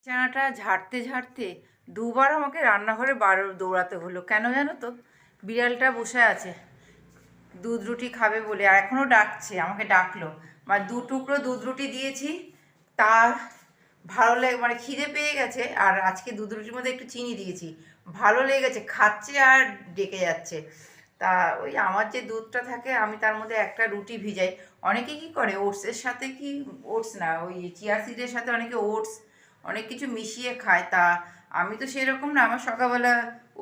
বিছানাটা ঝাড়তে ঝাড়তে দুবার আমাকে রান্নাঘরে দৌড়াতে হলো। কেন জানো তো? বিড়ালটা বসে আছে দুধ রুটি খাবে বলে, আর এখনও ডাকছে, আমাকে ডাকলো। মানে 2 টুকরো দুধ রুটি দিয়েছি, তা ভালো লেগে মানে খিদে পেয়ে গেছে। আর আজকে দুধ রুটির মধ্যে একটু চিনি দিয়েছি, ভালো লেগে গেছে, খাচ্ছে আর ডেকে যাচ্ছে। তা ওই আমার যে দুধটা থাকে আমি তার মধ্যে একটা রুটি ভিজাই। অনেকে কি করে ওটসের সাথে, কি ওটস না, ওই চিয়া সিডের সাথে অনেকে ওটস অনেক কিছু মিশিয়ে খায়। তা আমি তো সেরকম না, আমার সকালবেলা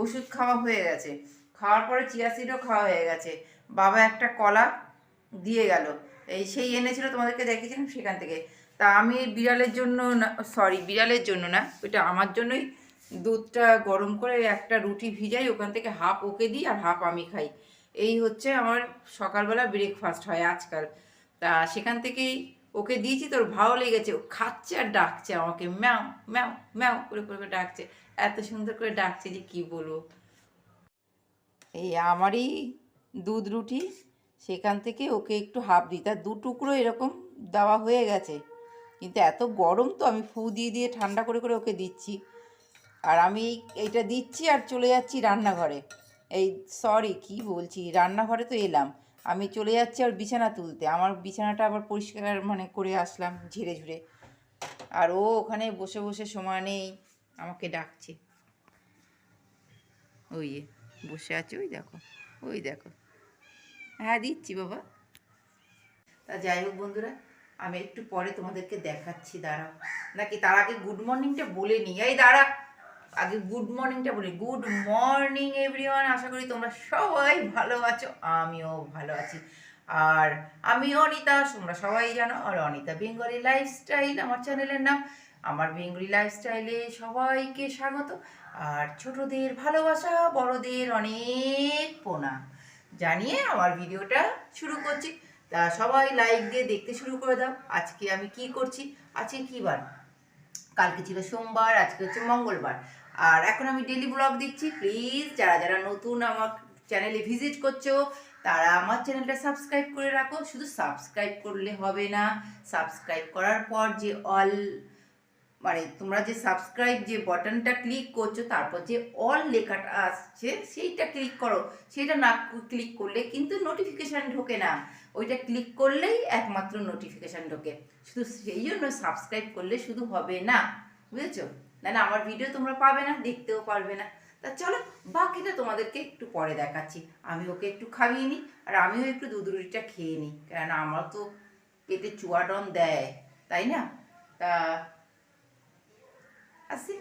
ওষুধ খাওয়া হয়ে গেছে, খাওয়ার পরে চিয়া সিডও খাওয়া হয়ে গেছে। বাবা একটা কলা দিয়ে গেল, এই সেই এনেছিল, তোমাদেরকে দেখিয়েছিলাম সেখান থেকে। তা আমি বিড়ালের জন্য না, সরি বিড়ালের জন্য না, ওইটা আমার জন্যই দুধটা গরম করে একটা রুটি ভিজাই, ওখান থেকে হাফ ওকে দিই আর হাফ আমি খাই। এই হচ্ছে আমার সকালবেলা ব্রেকফাস্ট হয় আজকাল। তা সেখান থেকেই ওকে দিয়েছি, তোর ভালো লেগেছে, ও খাচ্ছে আর ডাকছে আমাকে, ম্যাও ম্যাও ম্যাও করে করে করে ডাকছে। এত সুন্দর করে ডাকছে যে কি বলবো। এই আমারই দুধ রুটি, সেখান থেকে ওকে একটু হাফ দিই, তার 2 টুকরো এরকম দেওয়া হয়ে গেছে। কিন্তু এত গরম তো আমি ফু দিয়ে দিয়ে ঠান্ডা করে করে ওকে দিচ্ছি। আর আমি এইটা দিচ্ছি আর চলে যাচ্ছি রান্নাঘরে। এই সরি কি বলছি, রান্নাঘরে তো এলাম, আমি চলে যাচ্ছি আর বিছানা তুলতে। আমার বিছানাটা আবার পরিষ্কার মানে করে আসলাম ঝেড়ে ঝুড়ে। আর ও ওখানে বসে বসে সময় নেই, আমাকে ডাকছে। ওই বসে আছে, ওই দেখো, ওই দেখো। হ্যাঁ দিচ্ছি বাবা। তা যাই হোক বন্ধুরা, আমি একটু পরে তোমাদেরকে দেখাচ্ছি, দাঁড়াও। নাকি তার আগে গুড মর্নিংটা বলে নিই। এই দাঁড়া, আগে গুড মর্নিংটা বলি। গুড মর্নিং এভরিওয়ান, আশা করি তোমরা সবাই ভালো আছো, আমিও ভালো আছি। আর আমি অনিতা, তোমরা সবাই জানো, আর অনিতা বেঙ্গলি লাইফস্টাইল আমার চ্যানেলের নাম। আমার বেঙ্গলি লাইফস্টাইলে সবাইকে স্বাগত। আর ছোটদের ভালোবাসা, বড়দের অনেক প্রণাম জানিয়ে আমার ভিডিওটা শুরু করছি। তা সবাই লাইক দিয়ে দেখতে শুরু করে দাও। আজকে আমি কি করছি, আজকে কী বার, কালকে ছিল সোমবার, আজকে হচ্ছে মঙ্গলবার। আর এখন আমি ডেলি ব্লগ দিচ্ছি। প্লিজ যারা যারা নতুন আমার চ্যানেলে ভিজিট করছো, তারা আমার চ্যানেলটা সাবস্ক্রাইব করে রাখো। শুধু সাবস্ক্রাইব করলে হবে না, সাবস্ক্রাইব করার পর যে অল মানে তোমরা যে সাবস্ক্রাইব যে বাটনটা ক্লিক করছো, তারপর যে অল লেখাটা আসছে সেইটা ক্লিক করো। সেটা না ক্লিক করলে কিন্তু নোটিফিকেশান ঢোকে না, ওইটা ক্লিক করলেই একমাত্র নোটিফিকেশান ঢোকে। শুধু সেই জন্য সাবস্ক্রাইব করলে শুধু হবে না, বুঝেছো? না না আমার ভিডিও তোমরা পাবে না, দেখতেও পারবে না। তা চলো বাকিটা তোমাদেরকে একটু পরে দেখাচ্ছি। আমি ওকে একটু খাইয়ে নিই, আর আমিও একটু দুধ রুটিটা খেয়ে নিই, কেননা আমার তো পেটে চুয়াডন দেয়, তাই না? তা আসি,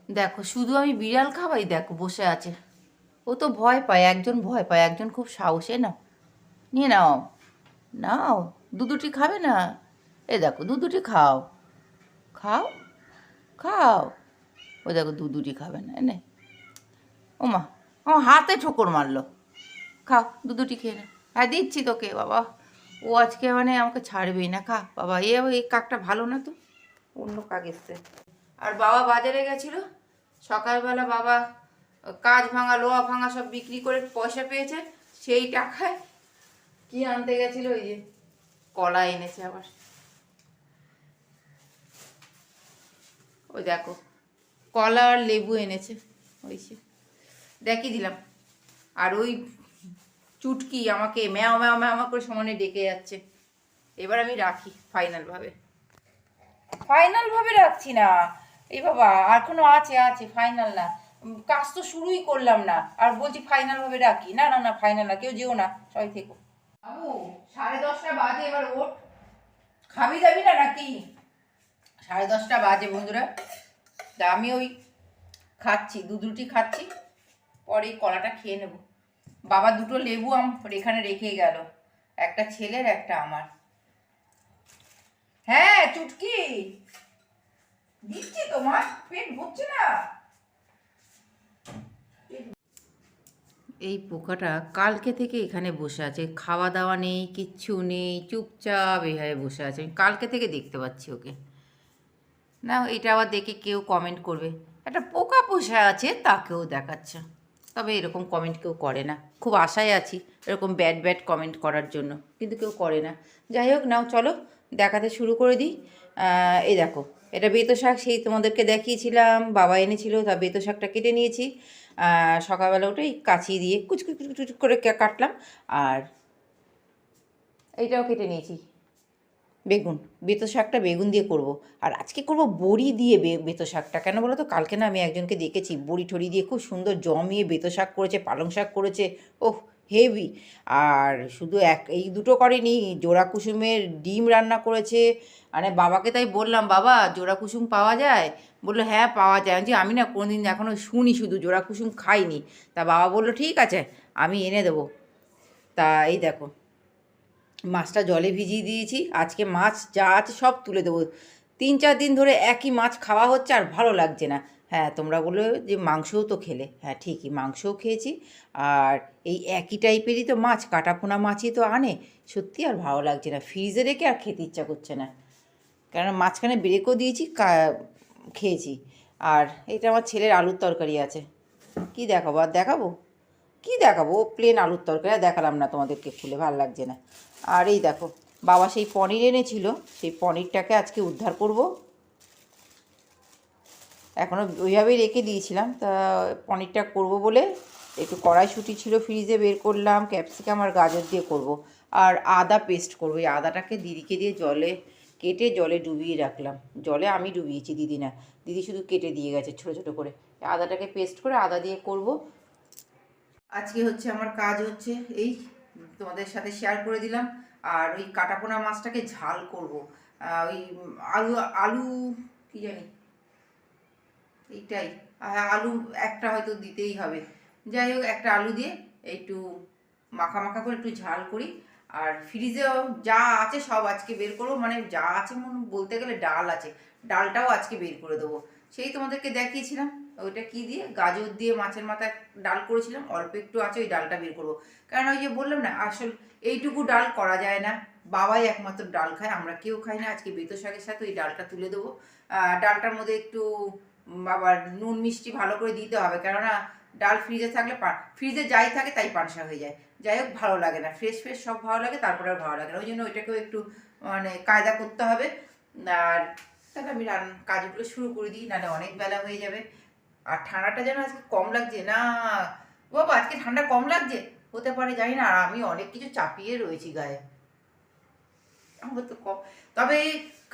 দেখো শুধু আমি বিড়াল খাওয়াই, দেখো বসে আছে। ও তো ভয় পায়, একজন ভয় পায়, একজন খুব সাহসে। না নিয়ে নাও, নাও দুধুটি খাবে না? এ দেখো দুধুটি খাও, খাও খাও। ও দেখো দুধুটি খাবে না, এনে ও মা, ও হাতে ঠোকর মারলো। খাও দুধুটি খেয়ে না। হ্যাঁ দিচ্ছি তোকে বাবা। ও আজকে মানে আমাকে ছাড়বেই না, খা বাবা। এই কাকটা ভালো না তো, অন্য কাক এসছে। আর বাবা বাজারে গেছিল সকালবেলা, বাবা কাজ ভাঙা লোহা ভাঙা সব বিক্রি করে পয়সা পেয়েছে, সেই টাকায় কি আনতে গেছিল, ওই যে কলা এনেছে আবার। ওই দেখো কলা আর লেবু এনেছে, ওই সে দেখিয়ে দিলাম। আর ওই চুটকি আমাকে ম্যাও ম্যাও ম্যাও করে সমানে ডেকে যাচ্ছে। এবার আমি রাখি ফাইনালভাবে, ফাইনালভাবে রাখছি না। এই বাবা এখনো আছে আছে, ফাইনাল না, কাজ তো শুরুই করলাম না, আর বলছি ফাইনালভাবে রাখি। না না না ফাইনাল না, কেউ যেও না, সবাই থেকো। বাবু 10:30 বাজে, এবার ওঠ, খাবি যাবি না নাকি? 10:30 বাজে বন্ধুরা। তা আমি ওই খাচ্ছি, দুধ রুটি খাচ্ছি, পরে এই কলাটা খেয়ে নেব। বাবা 2টো লেবু এখানে রেখে গেল, একটা ছেলের একটা আমার। হ্যাঁ চুটকি দিচ্ছি, তোমার পেট ভরছে না। এই পোকাটা কালকে থেকে এখানে বসে আছে, খাওয়া দাওয়া নেই, কিচ্ছু নেই, চুপচাপ এইভাবে বসে আছে। আমি কালকে থেকে দেখতে পাচ্ছি ওকে। না এটা আবার দেখে কেউ কমেন্ট করবে একটা পোকা পোষা আছে, তাকেও দেখাচ্ছে। তবে এরকম কমেন্ট কেউ করে না, খুব আশায় আছি এরকম ব্যাড ব্যাড কমেন্ট করার জন্য, কিন্তু কেউ করে না। যাই হোক নাও চলো দেখাতে শুরু করে দিই। এই দেখো এটা বেতো শাক, সেই তোমাদেরকে দেখিয়েছিলাম, বাবা এনেছিল, তা বেতো শাকটা কেটে নিয়েছি। সকালবেলা উঠেই কাঁচি দিয়ে কুচকুচ কুচকুচ করে কাটলাম। আর এইটাও কেটে নিয়েছি, বেগুন, বেতো শাকটা বেগুন দিয়ে করব। আর আজকে করব বড়ি দিয়ে বেতো শাকটা। কেন বলো তো, কালকে না আমি একজনকে দেখেছি বড়ি ঠড়ি দিয়ে খুব সুন্দর জমিয়ে বেতো শাক করেছে, পালং শাক করেছে, ওহ হেভি। আর শুধু এই দুটো করেনি, জোড়া কুসুমের ডিম রান্না করেছে। মানে বাবাকে তাই বললাম, বাবা জোড়া কুসুম পাওয়া যায়? বললো হ্যাঁ পাওয়া যায়। যে আমি না কোনোদিন এখনও শুনি, শুধু জোড়া কুসুম খাইনি। তা বাবা বললো ঠিক আছে আমি এনে দেবো। তা এই দেখো, মাছটা জলে ভিজিয়ে দিয়েছি। আজকে মাছ যা আছে সব তুলে দেবো। 3-4 দিন ধরে একই মাছ খাওয়া হচ্ছে আর ভালো লাগছে না। হ্যাঁ তোমরা বলো যে মাংসও তো খেলে, হ্যাঁ ঠিকই মাংসও খেয়েছি। আর এই একই টাইপেরই তো মাছ, কাটাপোনা মাছই তো আনে। সত্যি আর ভালো লাগছে না, ফ্রিজে রেখে আর খেতে ইচ্ছা করছে না। কারণ মাঝখানে ব্রেকও দিয়েছি, খেয়েছি। আর এটা আমার ছেলের আলুর তরকারি আছে। কি দেখাবো, আর দেখাবো? কি দেখাবো, প্লেন আলুর তরকারি, আর দেখালাম না তোমাদেরকে, খুলে ভালো লাগছে না। আর এই দেখো, বাবা সেই পনির এনেছিল, সেই পনিরটাকে আজকে উদ্ধার করব। এখনও ওইভাবেই রেখে দিয়েছিলাম, তা পনিরটা করব বলে একটু কড়াইশুঁটি ছিল ফ্রিজে, বের করলাম, ক্যাপসিকাম আর গাজর দিয়ে করব। আর আদা পেস্ট করবো। এই আদাটাকে দিদিকে দিয়ে জলে কেটে জলে ডুবিয়ে রাখলাম। জলে আমি ডুবিয়েছি, দিদি না, দিদি শুধু কেটে দিয়ে গেছে ছোটো ছোটো করে। আদাটাকে পেস্ট করে আদা দিয়ে করব। আজকে হচ্ছে আমার কাজ হচ্ছে এই, তোমাদের সাথে শেয়ার করে দিলাম। আর ওই কাটাপোনা মাছটাকে ঝাল করব। ওই আলু আলু কি জানি এইটাই, আলু একটা হয়তো দিতেই হবে। যাই হোক, একটা আলু দিয়ে একটু মাখা মাখা করে একটু ঝাল করি। আর ফ্রিজেও যা আছে সব আজকে বের করবো, মানে যা আছে বলতে গেলে ডাল আছে, ডালটাও আজকে বের করে দেবো। সেই তোমাদেরকে দেখিয়েছিলাম ওইটা কি দিয়ে, গাজর দিয়ে মাছের মাথায় ডাল করেছিলাম, অল্প একটু আছে, ওই ডালটা বের করবো। কারণ ওই যে বললাম না, আসল এইটুকু ডাল করা যায় না, বাবাই একমাত্র ডাল খায়, আমরা কেউ খাই না। আজকে বেতো শাকের সাথে ওই ডালটা তুলে দেবো। ডালটার মধ্যে একটু আবার নুন মিষ্টি ভালো করে দিতে হবে, কেননা ডাল ফ্রিজে থাকলে ফ্রিজে যাই থাকে তাই পানসা হয়ে যায়। যাই হোক, ভালো লাগে না, ফ্রেশ ফ্রেশ সব ভালো লাগে, তারপরে আর ভালো লাগে না। ওই জন্য ওইটাকেও একটু মানে কায়দা করতে হবে। আর তাহলে আমি কাজগুলো শুরু করে দিই, নাহলে অনেক বেলা হয়ে যাবে। আর ঠান্ডাটা যেন আজকে কম লাগছে না, বাবা আজকে ঠান্ডা কম লাগছে, হতে পারে জানি না। আর আমি অনেক কিছু চাপিয়ে রয়েছি গায়ে, আমার তো কম। তবে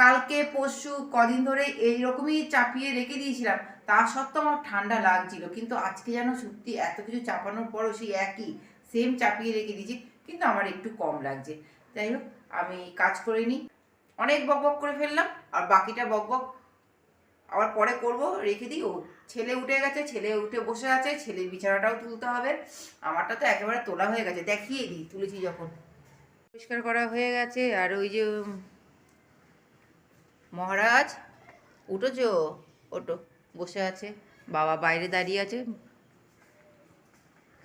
কালকে পরশু কদিন ধরে এইরকমই চাপিয়ে রেখে দিয়েছিলাম, তা সত্ত্বেও আমার ঠান্ডা লাগছিল। কিন্তু আজকে যেন সত্যি এত কিছু চাপানোর পরও সেই একই সেম চাপিয়ে রেখে দিয়েছি, কিন্তু আমার একটু কম লাগছে। যাই হোক, আমি কাজ করে নিই। অনেক বক বক করে ফেললাম, আর বাকিটা বক বক আবার পরে করব, রেখে দিই। ও ছেলে উঠে গেছে, ছেলে উঠে বসে আছে, ছেলের বিছানাটাও তুলতে হবে। আমারটা তো একেবারে তোলা হয়ে গেছে, দেখিয়ে দিই তুলেছি যখন। পরিষ্কার করা হয়ে গেছে। আর ওই যে মহারাজ উঠোছো, ওটো, বসে আছে, বাবা বাইরে দাঁড়িয়ে আছে।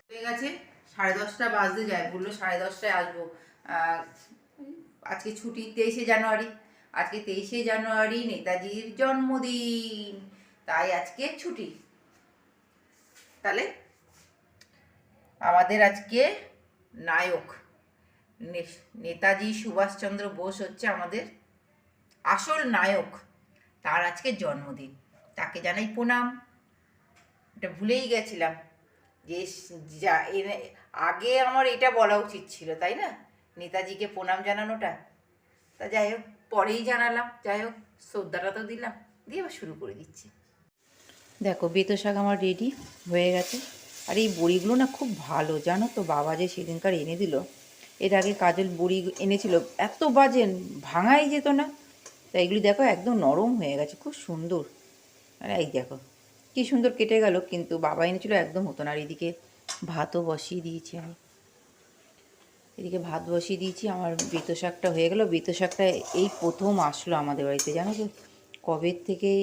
হয়ে গেছে 10:30 বাজতে যায়, বললো 10:30টায় আসবো। আজকে ছুটি, 23শে জানুয়ারি। আজকে 23শে জানুয়ারি নেতাজির জন্মদিন, তাই আজকে ছুটি। তাহলে আমাদের আজকে নায়ক নেতাজি সুভাষচন্দ্র বোস হচ্ছে আমাদের আসল নায়ক, তার আজকে জন্মদিন, তাকে জানাই প্রণাম। এটা ভুলেই গেছিলাম যে যা আগে আমার এটা বলা উচিত ছিল, তাই না, নেতাজিকে প্রণাম জানানোটা। তা যাই হোক, পরেই জানালাম। যাই হোক, শ্রদ্ধাটা তো দিলাম, দিয়ে এবার শুরু করে দিচ্ছি। দেখো বেতো শাক আমার রেডি হয়ে গেছে। আর এই বড়িগুলো না খুব ভালো, জানো তো, বাবা যে সেদিনকার এনে দিল, এর আগে কাজল বড়ি এনেছিল, এত বাজে, ভাঙাই যেত না। তা এগুলি দেখো একদম নরম হয়ে গেছে, খুব সুন্দর। আর এই দেখো কি সুন্দর কেটে গেল, কিন্তু বাবা এনেছিল একদম হতো না। আর এদিকে ভাতও বসিয়ে দিয়েছি আমি, এদিকে ভাত বসিয়ে দিয়েছি। আমার বেতো শাকটা হয়ে গেল। বেতো শাকটা এই প্রথম আসলো আমাদের বাড়িতে, জানো তো, কবের থেকেই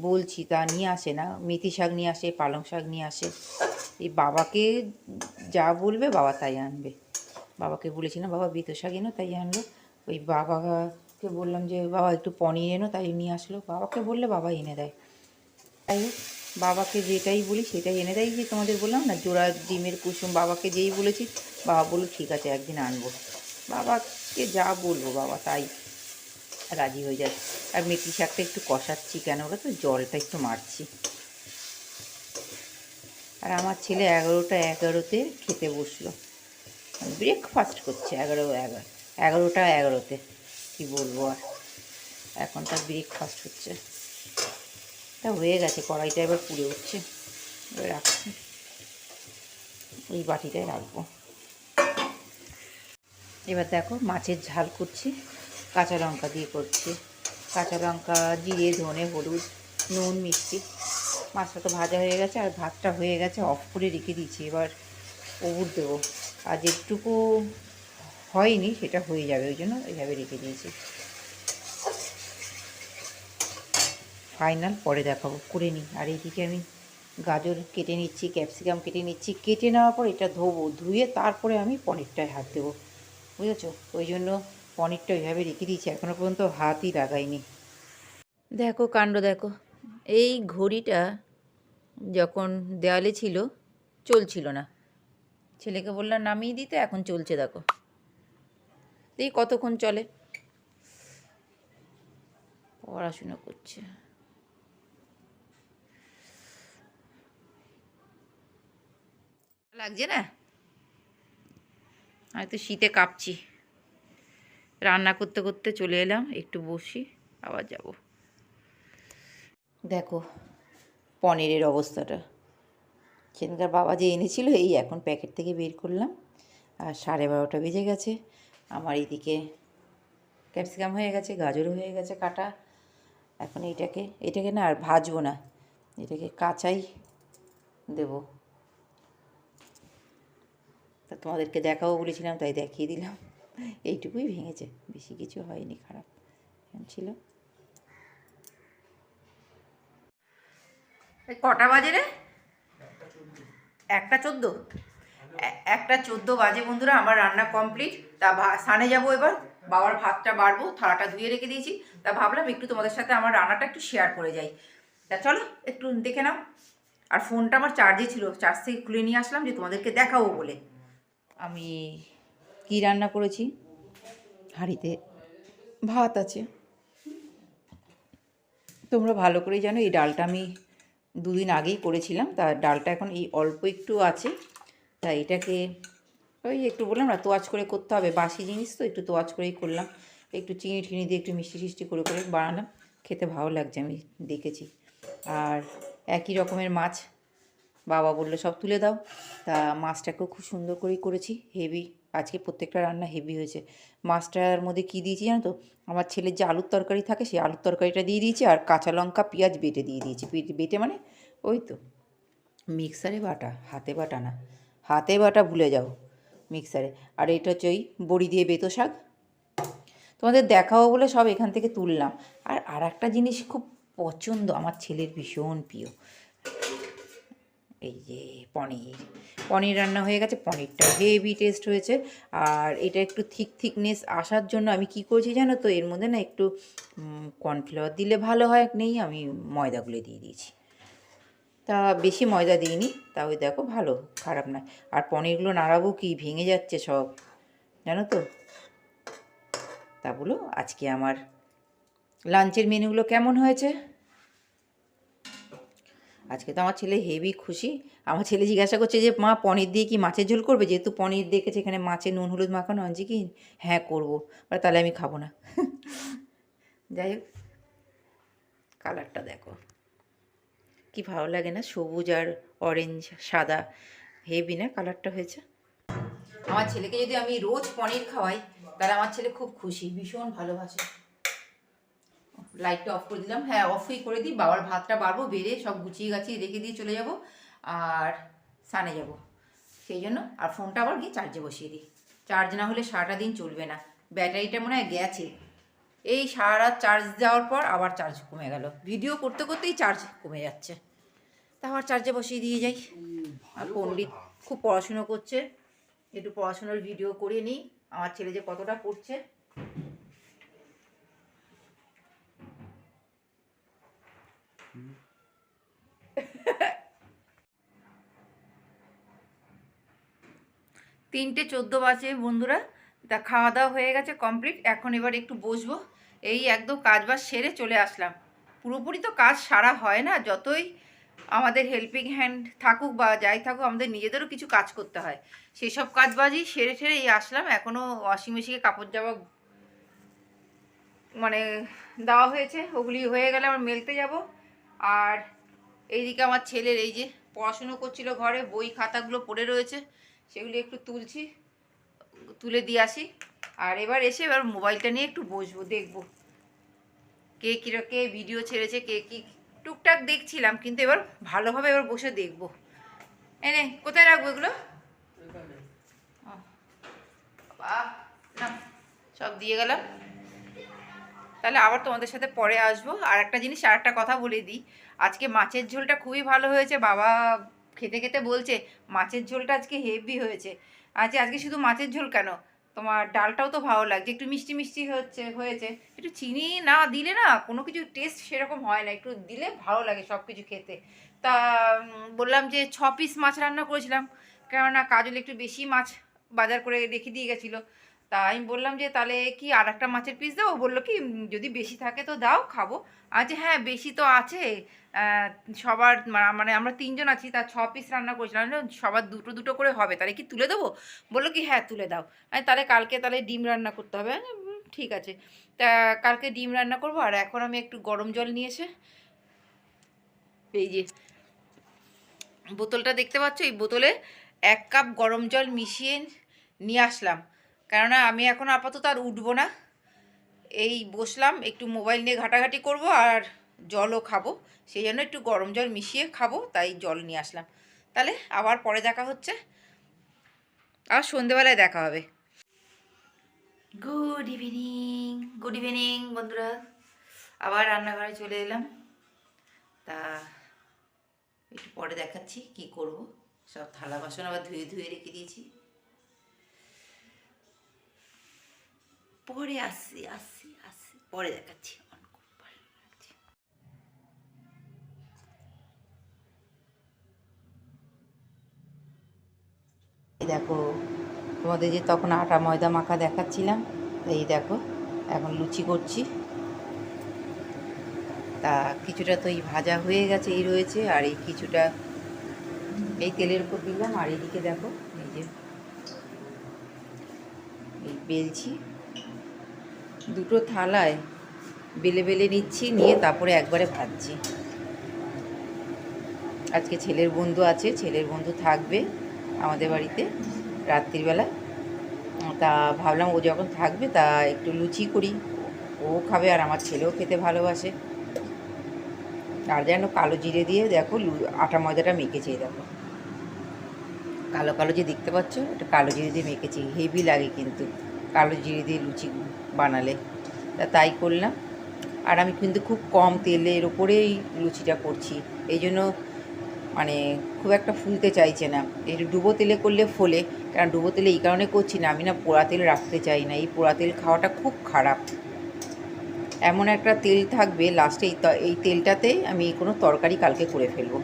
বলছি, তা নিয়ে আসে না। মেথি শাক নিয়ে আসে, পালং শাক নিয়ে আসে। এই বাবাকে যা বলবে বাবা তাই আনবে। বাবাকে বলেছি না, বাবা বেতো শাক এনো, তাই আনলো। ওই বাবাকে বললাম যে বাবা একটু পনির এনো, তাই নিয়ে আসলো। বাবাকে বললে বাবা এনে দেয়। তাই হোক, বাবাকে যেটাই বলি সেটাই এনে দেয়। যে তোমাদের বললাম না জোড়া ডিমের কুসুম, বাবাকে যেই বলেছি বাবা বললো ঠিক আছে একদিন আনবো। বাবাকে যা বলবো বাবা তাই। রাজি হয়ে যায়। আর মেথি শাকটা একটু কষাচ্ছি, কেন বলো তো, জলটা একটু মারছি। আর আমার ছেলে 11টা 11তে খেতে বসলো, ব্রেকফাস্ট করছে 11টা 11তে, কী বলবো আর, এখন তার ব্রেকফাস্ট হচ্ছে। তা হয়ে গেছে, কড়াইটা এবার পুড়ে উঠছে, এবার রাখছি, ওই বাটিটায় রাখবো। এবার দেখো মাছের ঝাল করছি, কাঁচা লঙ্কা দিয়ে করছি, কাঁচা লঙ্কা, জিরে, ধনে, হলুদ, নুন, মিষ্টি। মাছটা তো ভাজা হয়ে গেছে আর ভাতটা হয়ে গেছে, অফ করে রেখে দিচ্ছি। এবার উবুর দেবো, আর যেটুকু হয়নি সেটা হয়ে যাবে, ওই জন্য এইভাবে রেখে দিয়েছি। ফাইনাল পরে দেখাবো, করে নিই। আর এইদিকে আমি গাজর কেটে নিচ্ছি, ক্যাপসিকাম কেটে নিচ্ছি। কেটে নেওয়ার পর এটা ধোবো, ধুয়ে তারপরে আমি পনিরটায় হাত দেবো, বুঝেছো? ওই জন্য পনিরটা ওইভাবে রেখে দিয়েছি, এখনও পর্যন্ত হাতই লাগাইনি। দেখো কাণ্ড দেখো, এই ঘড়িটা যখন দেওয়ালে ছিল চলছিল না, ছেলেকে বললাম নামিয়ে দিতে, এখন চলছে। দেখো এই কতক্ষণ চলে, পড়াশুনো করছে। লাগছে না? আমি তো শীতে কাঁপছি। রান্না করতে করতে চলে এলাম, একটু বসি, আবার যাব। দেখো পনিরের অবস্থাটা, সেদিনকার বাবা যে এনেছিল, এই এখন প্যাকেট থেকে বের করলাম। আর 12:30 বেজে গেছে। আমার এইদিকে ক্যাপসিকাম হয়ে গেছে, গাজরও হয়ে গেছে কাটা। এখন এটাকে না আর ভাজবো না, এটাকে কাঁচাই দেবো। তা তোমাদেরকে দেখাবো বলেছিলাম, তাই দেখিয়ে দিলাম। এইটুকুই ভেঙেছে, বেশি কিছু হয়নি, খারাপ ছিল। কটা বাজে রে? 1:14। 1:14 বাজে বন্ধুরা, আমার রান্না কমপ্লিট। তা স্নানে যাবো এবার, বাবার ভাতটা বাড়বো, থালাটা ধুয়ে রেখে দিয়েছি। তা ভাবলাম একটু তোমাদের সাথে আমার রান্নাটা একটু শেয়ার করে যাই। তা চলো একটু দেখে নাও। আর ফোনটা আমার চার্জে ছিল, চার্জ থেকে খুলে নিয়ে আসলাম যে তোমাদেরকে দেখাবো বলে। আমি কি রান্না করেছি, হাঁড়িতে ভাত আছে, তোমরা ভালো করেই জানো। এই ডালটা আমি 2 দিন আগেই করেছিলাম, তা ডালটা এখন এই অল্প একটু আছে। তাই এটাকে ওই একটু বললাম না, তোয়াজ করে করতে হবে, বাসি জিনিস তো, একটু তোয়াজ করেই করলাম। একটু চিনি ঠিনি দিয়ে একটু মিষ্টি টিষ্টি করে করে বানালাম, খেতে ভালো লাগছে, আমি দেখেছি। আর একই রকমের মাছ, বাবা বললো সব তুলে দাও। তা মাছটাকেও খুব সুন্দর করেই করেছি, হেভি। আজকে প্রত্যেকটা রান্না হেভি হয়েছে। মাছটার মধ্যে কী দিয়েছি জানো তো, আমার ছেলের যে আলুর তরকারি থাকে, সেই আলুর তরকারিটা দিয়ে দিয়েছি, আর কাঁচা লঙ্কা পেঁয়াজ বেটে দিয়ে দিয়েছি। বেটে মানে ওই তো মিক্সারে বাটা, হাতে বাটা না, হাতে বাটা ভুলে যাও, মিক্সারে। আর এটা হচ্ছে ওই বড়ি দিয়ে বেতো শাক, তোমাদের দেখাবো বলে সব এখান থেকে তুললাম। আর একটা জিনিস খুব পছন্দ, আমার ছেলের ভীষণ প্রিয়, এই যে পনির রান্না হয়ে গেছে। পনিরটা হেভি টেস্ট হয়েছে। আর এটা একটু থিকনেস আসার জন্য আমি কি করেছি জানো তো, এর মধ্যে না একটু কর্নফ্লাওয়ার দিলে ভালো হয়, নেই, আমি ময়দাগুলো দিয়ে দিয়েছি। তা বেশি ময়দা দিইনি, তা ওই দেখো ভালো, খারাপ নয়। আর পনিরগুলো নাড়াবো কি, ভেঙে যাচ্ছে সব, জানো তো। তা বলো আজকে আমার লাঞ্চের মেনুগুলো কেমন হয়েছে। আজকে তো আমার ছেলে হেভি খুশি। আমার ছেলে জিজ্ঞাসা করছে যে মা পনির দিয়ে কি মাছের ঝোল করবে, যেহেতু পনির দেখেছে এখানে মাছে নুন হলুদ মাখানো আছে কি। হ্যাঁ করবো, তাহলে আমি খাবো না। যাই হোক, কালারটা দেখো কি ভালো লাগে না, সবুজ আর অরেঞ্জ সাদা, হেভি না কালারটা হয়েছে। আমার ছেলেকে যদি আমি রোজ পনির খাওয়াই, তাহলে আমার ছেলে খুব খুশি, ভীষণ ভালোবাসে। লাইটটা অফ করে দিলাম, হ্যাঁ অফই করে দিই। বাবার ভাতটা বাড়বো, বেড়ে সব গুছিয়ে গাছিয়ে রেখে দিয়ে চলে যাব, আর স্নানে যাব সেই জন্য। আর ফোনটা আবার গিয়ে চার্জে বসিয়ে দিই, চার্জ না হলে সারাটা দিন চলবে না। ব্যাটারিটা মনে হয় গেছে, এই সারা রাত চার্জ দেওয়ার পর আবার চার্জ কমে গেল, ভিডিও করতে করতেই চার্জ কমে যাচ্ছে। তা আবার চার্জে বসিয়ে দিয়ে যাই। আর পণ্ডিত খুব পড়াশুনো করছে, একটু পড়াশুনোর ভিডিও করে নিই, আমার ছেলে যে কতটা পড়ছে। তিনটে 14 বাজে বন্ধুরা। তা খাওয়া দাওয়া হয়ে গেছে কমপ্লিট, এখন এবার একটু বসবো, এই একদম কাজবাজ সেরে চলে আসলাম। পুরোপুরি তো কাজ সারা হয় না, যতই আমাদের হেল্পিং হ্যান্ড থাকুক বা যাই থাকুক, আমাদের নিজেদেরও কিছু কাজ করতে হয়। সেই সব কাজবাজই সেরে ঠেরে এই আসলাম। এখনও ওয়াশিং মেশিনে কাপড় জামা মানে দেওয়া হয়েছে, ওগুলি হয়ে গেলে আমার মেলতে যাব। আর এইদিকে আমার ছেলের এই যে পড়াশুনো করছিল ঘরে, বই খাতাগুলো পড়ে রয়েছে, সেগুলি একটু তুলছি, তুলে দিয়ে আসি। আর এবার এসে এবার মোবাইলটা নিয়ে একটু বসবো, দেখবো কে ভিডিও ছেড়েছে, কে কি টুকটাক দেখছিলাম, কিন্তু এবার ভালোভাবে এবার বসে দেখবো। এনে কোথায় রাখবো এগুলো? না, সব দিয়ে গেলাম। তাহলে আবার তোমাদের সাথে পরে আসবো। আর একটা জিনিস, আর একটা কথা বলে দিই, আজকে মাছের ঝোলটা খুবই ভালো হয়েছে। বাবা খেতে খেতে বলছে মাছের ঝোলটা আজকে হেভি হয়েছে। আজকে শুধু মাছের ঝোল কেন, তোমার ডালটাও তো ভালো লাগছে, একটু মিষ্টি মিষ্টি হয়েছে। একটু চিনি না দিলে না কোনো কিছু টেস্ট সেরকম হয় না, একটু দিলে ভালো লাগে সব কিছু খেতে। তা বললাম যে 6 পিস মাছ রান্না করেছিলাম, কেননা কাজল একটু বেশি মাছ বাজার করে রেখে দিয়ে গেছিলো। তা আমি বললাম যে তাহলে কি আর একটা মাছের পিস দেবো? বললো কি যদি বেশি থাকে তো দাও, খাবো। আচ্ছা হ্যাঁ, বেশি তো আছে, সবার মানে আমরা 3 জন আছি, তা 6 পিস রান্না করেছিলাম, সবার দুটো দুটো করে হবে, তাহলে কি তুলে দেবো? বললো কি হ্যাঁ তুলে দাও। তাহলে কালকে তাহলে ডিম রান্না করতে হবে। ঠিক আছে, তা কালকে ডিম রান্না করবো। আর এখন আমি একটু গরম জল নিয়েছে, এই যে বোতলটা দেখতে পাচ্ছ, এই বোতলে 1 কাপ গরম জল মিশিয়ে নিয়ে আসলাম, কেননা আমি এখন আপাতত আর উঠবো না। এই বসলাম, একটু মোবাইল নিয়ে ঘাটাঘাটি করব আর জলও খাবো, সেই জন্য একটু গরম জল মিশিয়ে খাবো, তাই জল নিয়ে আসলাম। তাহলে আবার পরে দেখা হচ্ছে, আর সন্ধেবেলায় দেখা হবে। গুড ইভিনিং, গুড ইভিনিং বন্ধুরা, আবার রান্নাঘরে চলে এলাম। তা একটু পরে দেখাচ্ছি কি করব। সব থালা বাসন আবার ধুয়ে ধুয়ে রেখে দিয়েছি, পরে আসছি পরে দেখাচ্ছি। দেখো, তোমাদের যে তখন আটা ময়দা মাখা দেখাচ্ছিলাম, এই দেখো এখন লুচি করছি। তা কিছুটা তো এই ভাজা হয়ে গেছে, এই রয়েছে, আর এই কিছুটা এই তেলের উপর দিলাম। আর এইদিকে দেখো এই যে এই বেলছি, দুটো থালায় বেলে বেলে নিচ্ছি, নিয়ে তারপরে একবারে ভাজছি। আজকে ছেলের বন্ধু আছে, ছেলের বন্ধু থাকবে আমাদের বাড়িতে রাত্রিবেলা। তা ভাবলাম ও যখন থাকবে তা একটু লুচি করি, ও খাবে আর আমার ছেলেও খেতে ভালোবাসে। আর যেন কালো জিরে দিয়ে দেখো আটা ময়দাটা মেখেছি, দেখো কালো কালো যে দেখতে পাচ্ছ, এটা কালো জিরে দিয়ে মেখেছি, হেভি লাগে কিন্তু কালো জিরে দিয়ে লুচি বানালে। তাই করলাম। আর আমি কিন্তু খুব কম তেলের ওপরেই লুচিটা করছি, এই জন্য মানে খুব একটা ফুলতে চাইছে না। এই ডুবো তেলে করলে ফোলে, কারণ ডুবো তেলে এই কারণে করছি না, আমি না পোড়া তেল রাখতে চাই না। এই পোড়া তেল খাওয়াটা খুব খারাপ। এমন একটা তেল থাকবে লাস্টে, এই তেলটাতে আমি কোনো তরকারি কালকে করে ফেলবো,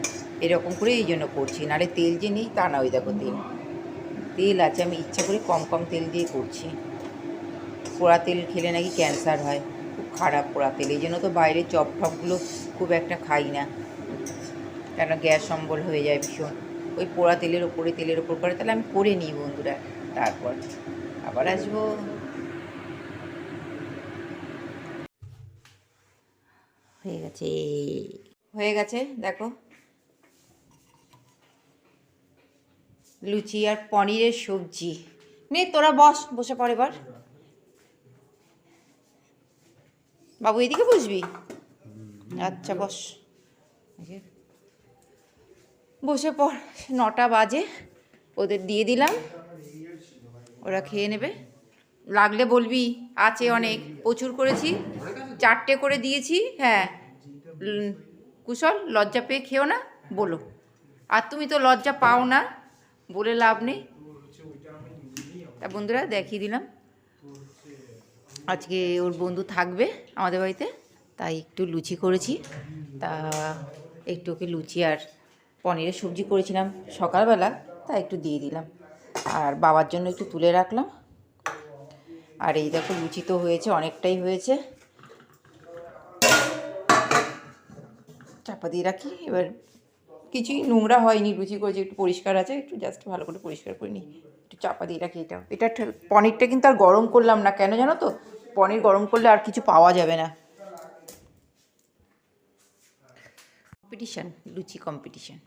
এরকম করে এই জন্য করছি। নাহলে তেল যে নেই তা না, ওই দেখো তেল আছে, আমি ইচ্ছা করে কম কম তেল দিয়ে করছি। পোড়া তেল খেলে নাকি ক্যান্সার হয়, খুব খারাপ পোড়া তেল। এই জন্য তো বাইরের চপ টপগুলো খুব একটা খাই না, কেন গ্যাস অম্বল হয়ে যায় ভীষণ। ওই পোড়া তেলের ওপর করে তাহলে আমি করে নিই বন্ধুরা, তারপর আবার আসবো। হয়ে গেছে দেখো লুচি আর পনিরের সবজি। নে তোরা বসে পড় এবার। বাবু এদিকে বসবি? আচ্ছা বসে পড়। 9টা বাজে, ওদের দিয়ে দিলাম, ওরা খেয়ে নেবে। লাগলে বলবি, আছে অনেক, প্রচুর করেছি, 4টে করে দিয়েছি। হ্যাঁ কুশল, লজ্জা পেয়ে খেও না বলো। আর তুমি তো লজ্জা পাও না, বলে লাভ নেই। তা বন্ধুরা দেখিয়ে দিলাম, আজকে ওর বন্ধু থাকবে আমাদের বাড়িতে, তাই একটু লুচি করেছি। তা একটু ওকে লুচি আর পনিরের সবজি করেছিলাম সকালবেলা, তা একটু দিয়ে দিলাম। আর বাবার জন্য একটু তুলে রাখলাম। আর এই দেখো লুচি তো হয়েছে, অনেকটাই হয়েছে। চাপা দিয়ে রাখি। এবার কিছুই নোংরা হয়নি, লুচি করেছি, একটু পরিষ্কার আছে, একটু জাস্ট ভালো করে পরিষ্কার করে নিই, একটু চাপা দিয়ে রাখি। এটা পনিরটা কিন্তু আর গরম করলাম না, কেন জানো তো? পনির গরম করলে আর কিছু পাওয়া যাবে না। কম্পিটিশান, লুচি কম্পিটিশান।